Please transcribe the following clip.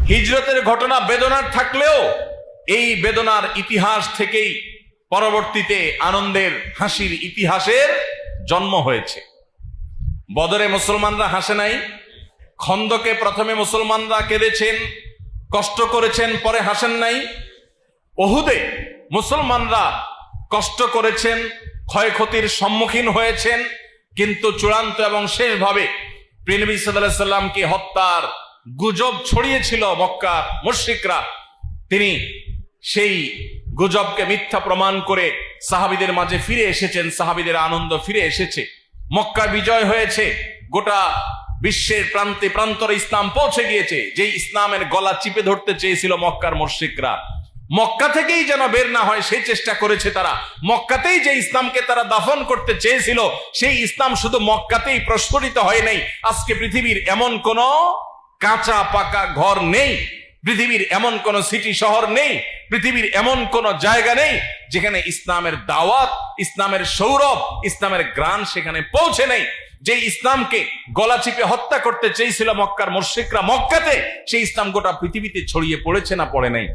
হিজরতের ঘটনা বেদনার থাকলেও এই বেদনার ইতিহাস থেকেই পরবর্তীতে আনন্দের হাসির ইতিহাসের জন্ম হয়েছে। বদরে মুসলমানরা হাসে নাই, খন্দকে প্রথমে মুসলমানরা কেঁদেছেন, কষ্ট করেছেন, পরে হাসেন নাই। উহুদে মুসলমানরা কষ্ট করেছেন, ক্ষয়ক্ষতির সম্মুখীন হয়েছেন, কিন্তু চূড়ান্ত এবং শেষভাবে প্রিয় নবী সাল্লাল্লাহু আলাইহি সাল্লামকে হত্যার গুজব ছড়িয়েছিল মক্কার মুশরিকরা। তিনি সেই গুজবকে মিথ্যা প্রমাণ করে সাহাবীদের মাঝে ফিরে এসেছেন, সাহাবীদের আনন্দ ফিরে এসেছে, মক্কা বিজয় হয়েছে, গোটা বিশ্বের প্রান্তে প্রান্তরে ইসলাম পৌঁছে গিয়েছে। যেই ইসলামের গলা চিপে ধরতে চেয়েছিল মক্কার মুশরিকরা, মক্কা থেকেই যেন বের না হয় সেই চেষ্টা করেছে তারা। মক্কাতেই যে ইসলামকে তারা দাফন করতে চেয়েছিল, সেই ইসলাম শুধু মক্কাতেই প্রস্ফুটিত হয় নাই। আজকে পৃথিবীর এমন কোন কাঁচা পাকা ঘর নেই, পৃথিবীর এমন কোন সিটি শহর নেই, পৃথিবীর এমন কোন জায়গা নেই যেখানে ইসলামের দাওয়াত, ইসলামের সৌরভ, ইসলামের গ্রাণ সেখানে পৌঁছে নেই। যে ইসলামকে গলা চিপে হত্যা করতে চেয়েছিল মক্কার মুশরিকরা মক্কাতে, সেই ইসলাম গোটা পৃথিবীতে ছড়িয়ে পড়েছে না পড়ে নাই?